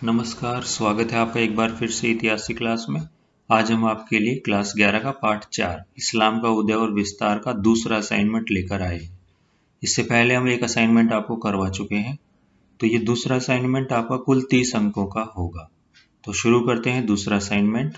नमस्कार, स्वागत है आपका एक बार फिर से इतिहास की क्लास में। आज हम आपके लिए क्लास 11 का पार्ट 4 इस्लाम का उदय और विस्तार का दूसरा असाइनमेंट लेकर आए हैं। इससे पहले हम एक असाइनमेंट आपको करवा चुके हैं, तो ये दूसरा असाइनमेंट आपका कुल 30 अंकों का होगा। तो शुरू करते हैं दूसरा असाइनमेंट।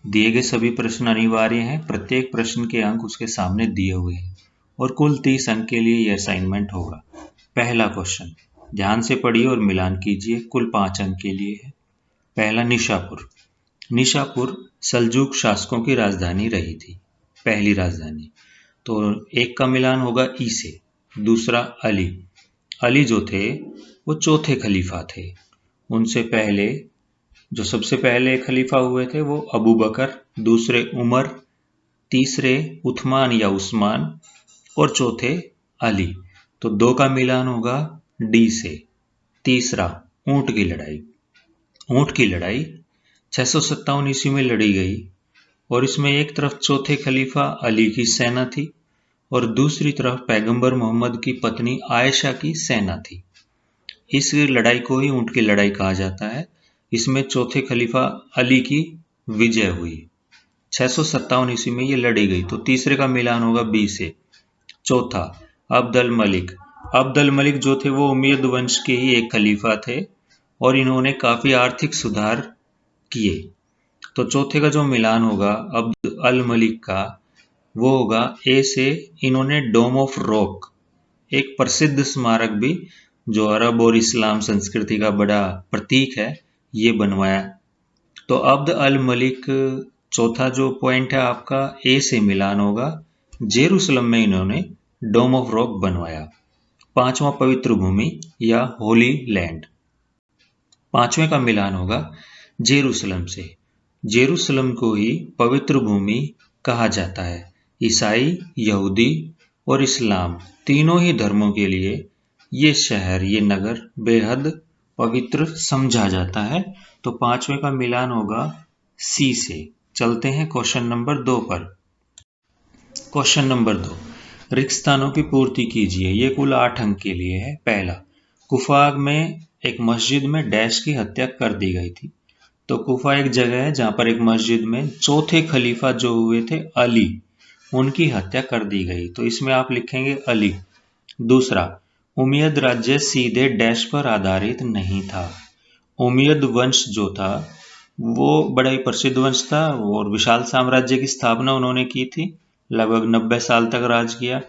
दिए गए सभी प्रश्न अनिवार्य हैं, प्रत्येक प्रश्न के अंक उसके सामने दिए हुए हैं और कुल 30 अंक के लिए यह असाइनमेंट होगा। पहला क्वेश्चन, ध्यान से पढ़िए और मिलान कीजिए। कुल 5 अंक के लिए है। पहला, निशापुर। निशापुर सल्जूक शासकों की राजधानी रही थी, पहली राजधानी। तो एक का मिलान होगा ई से। दूसरा, अली। अली जो थे वो चौथे खलीफा थे। उनसे पहले जो सबसे पहले खलीफा हुए थे वो अबू बकर, दूसरे उमर, तीसरे उस्मान या उस्मान और चौथे अली। तो 2 का मिलान होगा डी से। तीसरा, ऊंट की लड़ाई। ऊंट की लड़ाई 657 ईस्वी में लड़ी गई और इसमें एक तरफ चौथे खलीफा अली की सेना थी और दूसरी तरफ पैगंबर मोहम्मद की पत्नी आयशा की सेना थी। इस लड़ाई को ही ऊंट की लड़ाई कहा जाता है। इसमें चौथे खलीफा अली की विजय हुई। 657 ईस्वी में ये लड़ी गई। तो तीसरे का मिलान होगा बी से। चौथा, अब्द अल मलिक। अब्द अल मलिक जो थे वो उमय्यद वंश के ही एक खलीफा थे और इन्होंने काफी आर्थिक सुधार किए। तो चौथे का जो मिलान होगा अब्द अल मलिक का, वो होगा ए से। इन्होंने डोम ऑफ रॉक, एक प्रसिद्ध स्मारक भी जो अरब और इस्लाम संस्कृति का बड़ा प्रतीक है, ये बनवाया। तो अब्द अल मलिक, चौथा जो पॉइंट है आपका, ए से मिलान होगा। जेरूसलम में इन्होंने डोम ऑफ रॉक बनवाया। पांचवा, पवित्र भूमि या होली लैंड। पांचवें का मिलान होगा जेरूसलम से। जेरूसलम को ही पवित्र भूमि कहा जाता है। ईसाई, यहूदी और इस्लाम तीनों ही धर्मों के लिए ये शहर, ये नगर बेहद पवित्र समझा जाता है। तो पांचवें का मिलान होगा सी से। चलते हैं क्वेश्चन नंबर 2 पर। क्वेश्चन नंबर 2, रिक्त स्थानों की पूर्ति कीजिए। ये कुल 8 अंक के लिए है। पहला, कुफा में एक मस्जिद में डैश की हत्या कर दी गई थी। तो कुफा एक जगह है जहां पर एक मस्जिद में चौथे खलीफा जो हुए थे अली, उनकी हत्या कर दी गई। तो इसमें आप लिखेंगे अली। दूसरा, उमय्यद राज्य सीधे डैश पर आधारित नहीं था। उमय्यद वंश जो था वो बड़ा ही प्रसिद्ध वंश था और विशाल साम्राज्य की स्थापना उन्होंने की थी। लगभग 90 साल तक राज किया,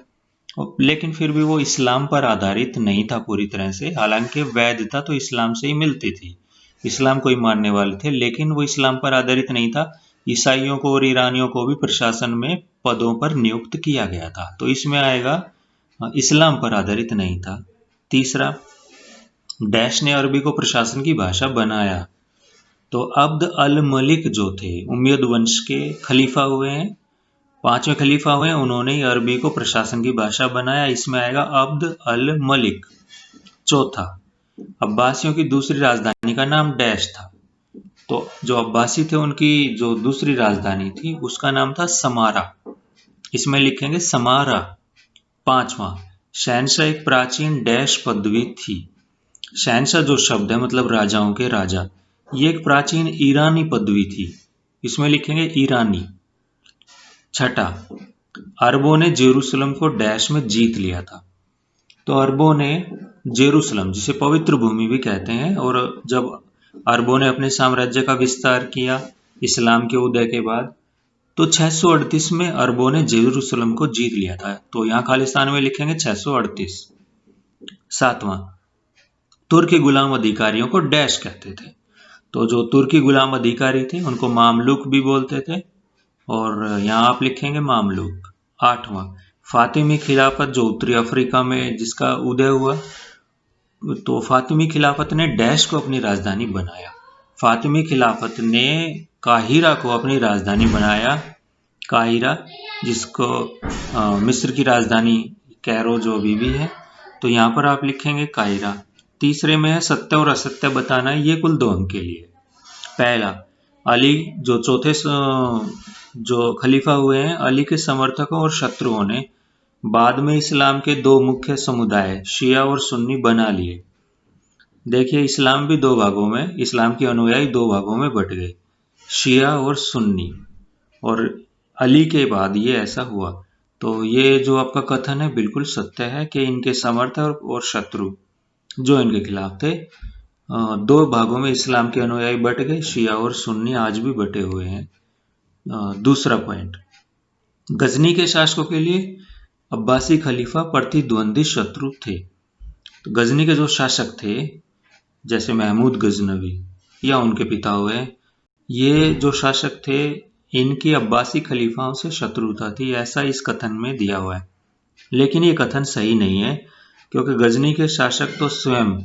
लेकिन फिर भी वो इस्लाम पर आधारित नहीं था पूरी तरह से। हालांकि वैधता तो इस्लाम से ही मिलती थी, इस्लाम को ही मानने वाले थे, लेकिन वो इस्लाम पर आधारित नहीं था। ईसाइयों को और ईरानियों को भी प्रशासन में पदों पर नियुक्त किया गया था। तो इसमें आएगा इस्लाम पर आधारित नहीं था। तीसरा, डैश ने अरबी को प्रशासन की भाषा बनाया। तो अब्द अल मलिक जो थे उमय्यद वंश के खलीफा हुए हैं, 5वें खलीफा हुए हैं, उन्होंने अरबी को प्रशासन की भाषा बनाया। इसमें आएगा अब्द अल मलिक। चौथा, अब्बासियों की दूसरी राजधानी का नाम डैश था। तो जो अब्बासी थे उनकी जो दूसरी राजधानी थी उसका नाम था समारा। इसमें लिखेंगे समारा। पांचवा, शहनशाह एक प्राचीन डैश पदवी थी। शहनशाह जो शब्द है मतलब राजाओं के राजा, ये एक प्राचीन ईरानी पदवी थी। इसमें लिखेंगे ईरानी। छठा, अरबों ने जेरूसलम को डैश में जीत लिया था। तो अरबों ने जेरूसलम, जिसे पवित्र भूमि भी कहते हैं, और जब अरबों ने अपने साम्राज्य का विस्तार किया इस्लाम के उदय के बाद, तो 638 में अरबों ने जेरूसलम को जीत लिया था। तो यहाँ खालिस्तान में लिखेंगे 638। सातवां, तुर्की गुलाम अधिकारियों को डैश कहते थे। तो जो तुर्की गुलाम अधिकारी थे उनको मामलुक भी बोलते थे और यहाँ आप लिखेंगे मामलुक। आठवां, फातिमी खिलाफत जो उत्तरी अफ्रीका में जिसका उदय हुआ, तो फातिमी खिलाफत ने डैश को अपनी राजधानी बनाया। फातिमी खिलाफत ने काहिरा को अपनी राजधानी बनाया। काहिरा, जिसको मिस्र की राजधानी कैरो जो अभी भी है, तो यहाँ पर आप लिखेंगे काहिरा। तीसरे में है सत्य और असत्य बताना। ये कुल 2 अंक के लिए। पहला, अली जो चौथे जो खलीफा हुए हैं, अली के समर्थकों और शत्रुओं ने बाद में इस्लाम के 2 मुख्य समुदाय शिया और सुन्नी बना लिए। देखिए, इस्लाम भी दो भागों में, इस्लाम के अनुयायी दो भागों में बट गए, शिया और सुन्नी। और अली के बाद ये ऐसा हुआ। तो ये जो आपका कथन है बिल्कुल सत्य है कि इनके समर्थक और शत्रु जो इनके खिलाफ थे, दो भागों में इस्लाम के अनुयायी बट गए, शिया और सुन्नी आज भी बटे हुए हैं। दूसरा पॉइंट, गजनी के शासकों के लिए अब्बासी खलीफा प्रतिद्वंदी शत्रु थे। तो गजनी के जो शासक थे, जैसे महमूद गजनवी या उनके पिता हुए, ये जो शासक थे, इनकी अब्बासी खलीफाओं से शत्रुता थी, ऐसा इस कथन में दिया हुआ है। लेकिन ये कथन सही नहीं है, क्योंकि गजनी के शासक तो स्वयं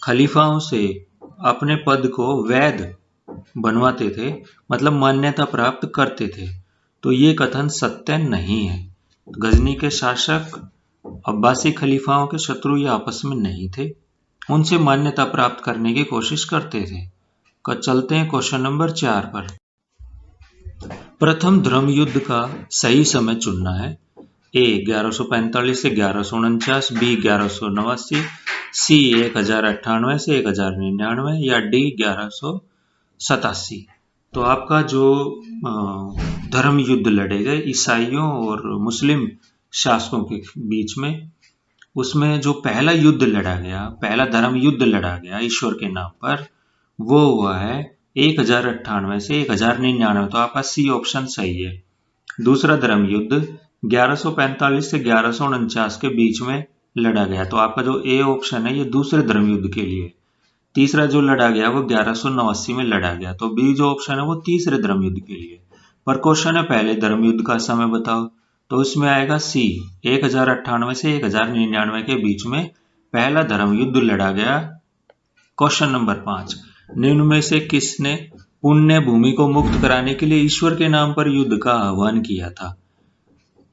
खलीफाओं से अपने पद को वैध बनवाते थे, मतलब मान्यता प्राप्त करते थे। तो ये कथन सत्य नहीं है। गजनी के शासक अब्बासी खलीफाओं के शत्रु या आपस में नहीं थे, उनसे मान्यता प्राप्त करने की कोशिश करते थे। चलते हैं क्वेश्चन नंबर 4 पर। प्रथम धर्म युद्ध का सही समय चुनना है। ए 1145 से 1149, बी 1189, सी 1098 से 1099 या डी 1187। तो आपका जो धर्म युद्ध लड़े गए ईसाइयों और मुस्लिम शासकों के बीच में, उसमें जो पहला युद्ध लड़ा गया, पहला धर्म युद्ध लड़ा गया ईश्वर के नाम पर, वो हुआ है 1098 से 1099। तो आपका सी ऑप्शन सही है। दूसरा धर्म युद्ध 1145 से 1149 के बीच में लड़ा गया। तो आपका जो ए ऑप्शन है ये दूसरे धर्म युद्ध के लिए। तीसरा जो लड़ा गया वो 1189 में लड़ा गया। तो बी जो ऑप्शन है वो तीसरे धर्म युद्ध के लिए। पर क्वेश्चन है पहले धर्म युद्ध का समय बताओ, तो इसमें आएगा सी 1098 से 1099 के बीच में पहला धर्म युद्ध लड़ा गया। क्वेश्चन नंबर 5, निम्न में से किसने पुण्य भूमि को मुक्त कराने के लिए ईश्वर के नाम पर युद्ध का आह्वान किया था?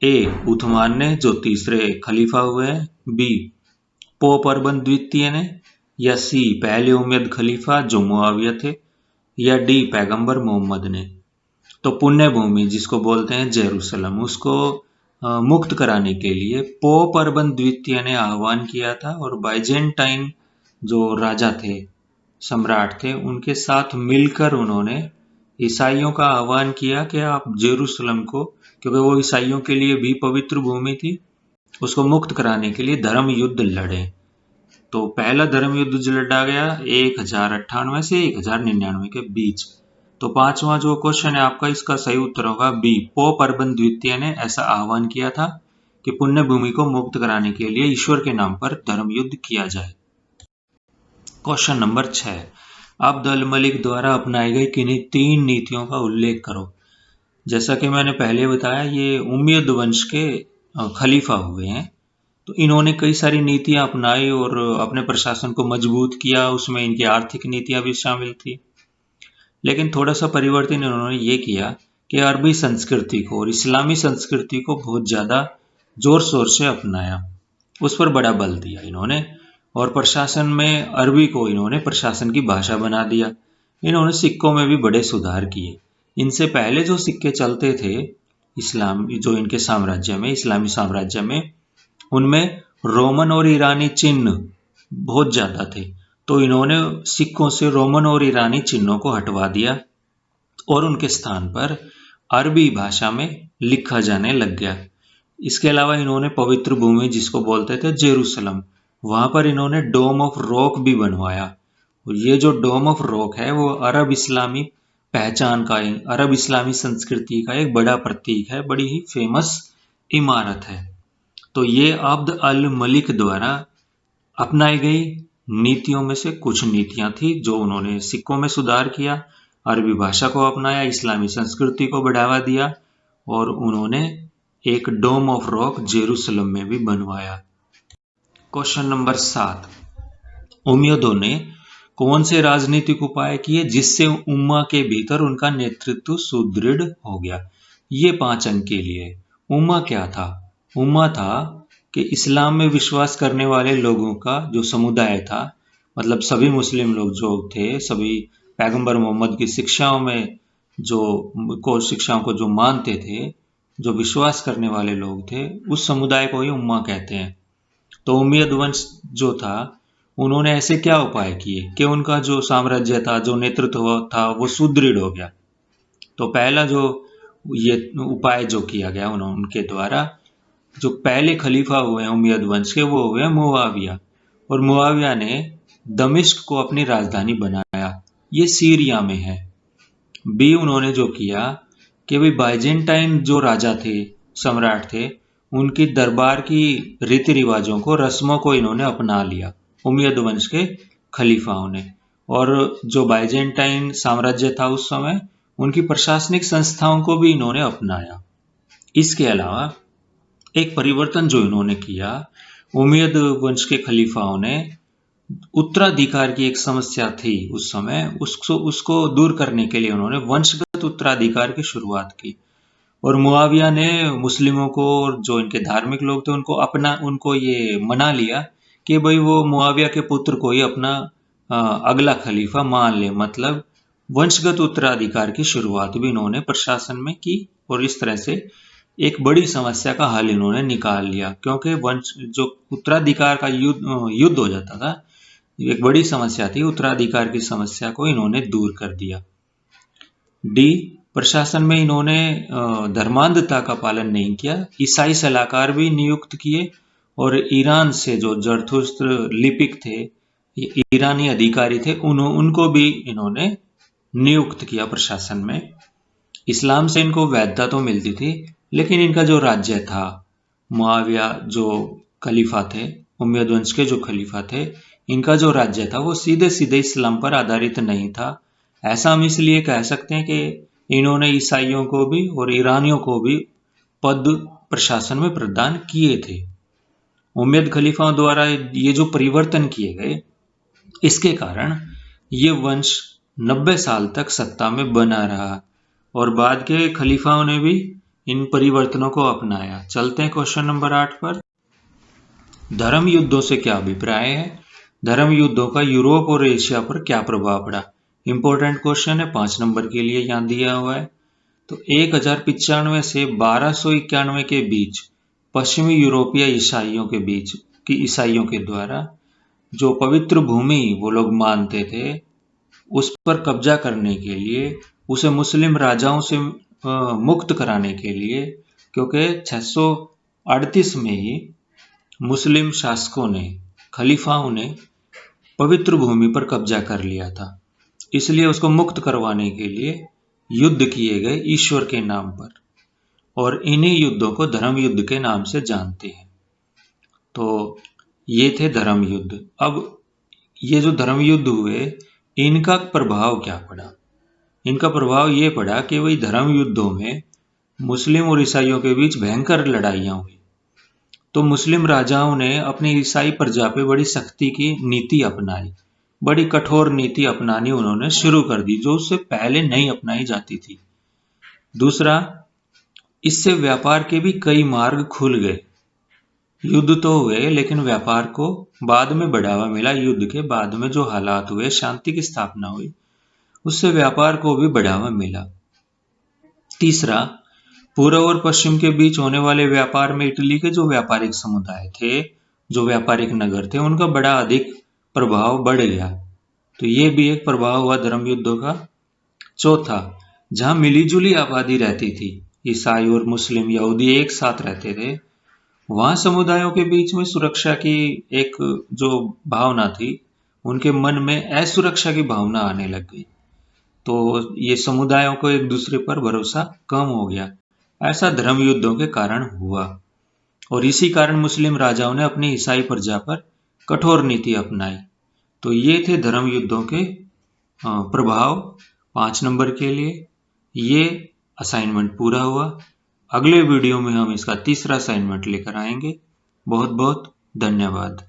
ए उथमान ने, जो तीसरे खलीफा हुए हैं, बी पोप अर्बन द्वितीय ने, या सी पहले उमैयद खलीफा जो मुआविया थे, या डी पैगंबर मोहम्मद ने। तो पुण्य भूमि जिसको बोलते हैं जेरूसलम, उसको मुक्त कराने के लिए पोप अर्बन द्वितीय ने आह्वान किया था, और बाइजेंटाइन जो राजा थे, सम्राट थे, उनके साथ मिलकर उन्होंने ईसाइयों का आह्वान किया कि आप जेरूसलम को, क्योंकि वो ईसाइयों के लिए भी पवित्र भूमि थी, उसको मुक्त कराने के लिए धर्म युद्ध लड़े। तो पहला धर्म युद्ध जो लड़ा गया 1098 से 1099 के बीच। तो पांचवा जो क्वेश्चन है आपका, इसका सही उत्तर होगा बी, पोप अर्बन द्वितीय ने ऐसा आह्वान किया था कि पुण्य भूमि को मुक्त कराने के लिए ईश्वर के नाम पर धर्म युद्ध किया जाए। क्वेश्चन नंबर 6, अब्द अल मलिक द्वारा अपनाई गई किन्हीं 3 नीतियों का उल्लेख करो। जैसा कि मैंने पहले बताया, ये उम्मयद वंश के खलीफा हुए हैं, तो इन्होंने कई सारी नीतियां अपनाई और अपने प्रशासन को मजबूत किया। उसमें इनकी आर्थिक नीतियां भी शामिल थी, लेकिन थोड़ा सा परिवर्तन इन्होंने ये किया कि अरबी संस्कृति को और इस्लामी संस्कृति को बहुत ज़्यादा जोर शोर से अपनाया, उस पर बड़ा बल दिया इन्होंने। और प्रशासन में अरबी को इन्होंने प्रशासन की भाषा बना दिया। इन्होंने सिक्कों में भी बड़े सुधार किए। इनसे पहले जो सिक्के चलते थे इस्लाम, जो इनके साम्राज्य में, इस्लामी साम्राज्य में, उनमें रोमन और ईरानी चिन्ह बहुत ज्यादा थे। तो इन्होंने सिक्कों से रोमन और ईरानी चिन्हों को हटवा दिया और उनके स्थान पर अरबी भाषा में लिखा जाने लग गया। इसके अलावा इन्होंने पवित्र भूमि जिसको बोलते थे जेरूसलम, वहां पर इन्होंने डोम ऑफ रॉक भी बनवाया। और ये जो डोम ऑफ रॉक है वो अरब इस्लामी पहचान का, अरब इस्लामी संस्कृति का एक बड़ा प्रतीक है, बड़ी ही फेमस इमारत है। तो ये अब्द अल मलिक द्वारा अपनाई गई नीतियों में से कुछ नीतियां थी, जो उन्होंने सिक्कों में सुधार किया, अरबी भाषा को अपनाया, इस्लामी संस्कृति को बढ़ावा दिया, और उन्होंने एक डोम ऑफ रॉक जेरूसलम में भी बनवाया। क्वेश्चन नंबर 7, उमैयदों ने कौन से राजनीतिक उपाय किए जिससे उम्मा के भीतर उनका नेतृत्व सुदृढ़ हो गया? ये 5 अंक के लिए। उम्मा क्या था? उम्मा था कि इस्लाम में विश्वास करने वाले लोगों का जो समुदाय था, मतलब सभी मुस्लिम लोग जो थे, सभी पैगंबर मोहम्मद की शिक्षाओं में शिक्षाओं को जो मानते थे, जो विश्वास करने वाले लोग थे, उस समुदाय को ही उम्मा कहते हैं। तो उमैयद वंश जो था उन्होंने ऐसे क्या उपाय किए कि उनका जो साम्राज्य था, जो नेतृत्व था, वो सुदृढ़ हो गया। तो पहला जो ये उपाय जो किया गया उनके द्वारा, जो पहले खलीफा हुए हैं उमैयद वंश के, वो हुए मुआविया। और मुआविया ने दमिश्क को अपनी राजधानी बनाया, ये सीरिया में है। बी उन्होंने जो किया कि भाई बाइजेंटाइन जो राजा थे, सम्राट थे, उनकी दरबार की रीति रिवाजों को, रस्मों को इन्होंने अपना लिया, उमैयद वंश के खलीफाओं ने। और जो बाइजेंटाइन साम्राज्य था उस समय, उनकी प्रशासनिक संस्थाओं को भी इन्होंने अपनाया। इसके अलावा एक परिवर्तन जो इन्होंने किया, उमैयद वंश के खलीफाओं ने उत्तराधिकार की एक समस्या थी उस समय, उसको दूर करने के लिए उन्होंने वंशगत उत्तराधिकार की शुरुआत की। और मुआविया ने मुस्लिमों को, और जो इनके धार्मिक लोग थे, उनको ये मना लिया कि भाई वो मुआविया के पुत्र को ही अपना अगला खलीफा मान ले। मतलब वंशगत उत्तराधिकार की शुरुआत भी इन्होंने प्रशासन में की, और इस तरह से एक बड़ी समस्या का हल इन्होंने निकाल लिया। क्योंकि वंश जो उत्तराधिकार का युद्ध हो जाता था, एक बड़ी समस्या थी, उत्तराधिकार की समस्या को इन्होंने दूर कर दिया। डी, प्रशासन में इन्होंने धर्मांधता का पालन नहीं किया, ईसाई सलाहकार भी नियुक्त किए, और ईरान से जो जरथुस्त्र लिपिक थे, ईरानी अधिकारी थे, उनको भी इन्होंने नियुक्त किया प्रशासन में। इस्लाम से इनको वैधता तो मिलती थी, लेकिन इनका जो राज्य था, मुआविया जो खलीफा थे, उमैयद वंश के जो खलीफा थे, इनका जो राज्य था वो सीधे सीधे इस्लाम पर आधारित नहीं था। ऐसा हम इसलिए कह सकते हैं कि इन्होंने ईसाइयों को भी और ईरानियों को भी पद प्रशासन में प्रदान किए थे। उमैयद खलीफाओं द्वारा ये जो परिवर्तन किए गए, इसके कारण ये वंश 90 साल तक सत्ता में बना रहा, और बाद के खलीफाओं ने भी इन परिवर्तनों को अपनाया। चलते हैं क्वेश्चन नंबर 8 पर। धर्म युद्धों से क्या अभिप्राय है? धर्म युद्धों का यूरोप और एशिया पर क्या प्रभाव पड़ा? इंपॉर्टेंट क्वेश्चन है, 5 नंबर के लिए यहाँ दिया हुआ है। तो 1095 से 1291 के बीच पश्चिमी यूरोपीय ईसाइयों के द्वारा जो पवित्र भूमि वो लोग मानते थे, उस पर कब्जा करने के लिए, उसे मुस्लिम राजाओं से मुक्त कराने के लिए, क्योंकि 638 में ही मुस्लिम शासकों ने, खलीफाओं ने पवित्र भूमि पर कब्जा कर लिया था, इसलिए उसको मुक्त करवाने के लिए युद्ध किए गए ईश्वर के नाम पर, और इन्हीं युद्धों को धर्म युद्ध के नाम से जानते हैं। तो ये थे धर्म युद्ध। अब ये जो धर्म युद्ध हुए, इनका प्रभाव क्या पड़ा? इनका प्रभाव ये पड़ा कि वही धर्म युद्धों में मुस्लिम और ईसाइयों के बीच भयंकर लड़ाइयाँ हुई। तो मुस्लिम राजाओं ने अपनी ईसाई प्रजा पे बड़ी सख्ती की नीति अपनाई, बड़ी कठोर नीति अपनानी उन्होंने शुरू कर दी, जो उससे पहले नहीं अपनाई जाती थी। दूसरा, इससे व्यापार के भी कई मार्ग खुल गए। युद्ध तो हुए, लेकिन व्यापार को बाद में बढ़ावा मिला। युद्ध के बाद में जो हालात हुए, शांति की स्थापना हुई, उससे व्यापार को भी बढ़ावा मिला। तीसरा, पूर्व और पश्चिम के बीच होने वाले व्यापार में इटली के जो व्यापारिक समुदाय थे, जो व्यापारिक नगर थे, उनका बड़ा अधिक प्रभाव बढ़ गया। तो ये भी एक प्रभाव हुआ धर्म युद्धों का। चौथा, जहां मिलीजुली आबादी रहती थी, ईसाई और मुस्लिम, यहूदी एक साथ रहते थे, वहां समुदायों के बीच में सुरक्षा की एक जो भावना थी, उनके मन में असुरक्षा की भावना आने लग गई। तो ये समुदायों को एक दूसरे पर भरोसा कम हो गया। ऐसा धर्म युद्धों के कारण हुआ, और इसी कारण मुस्लिम राजाओं ने अपनी ईसाई प्रजा पर कठोर नीति अपनाई। तो ये थे धर्म युद्धों के प्रभाव 5 नंबर के लिए। ये असाइनमेंट पूरा हुआ। अगले वीडियो में हम इसका तीसरा असाइनमेंट लेकर आएंगे। बहुत बहुत धन्यवाद।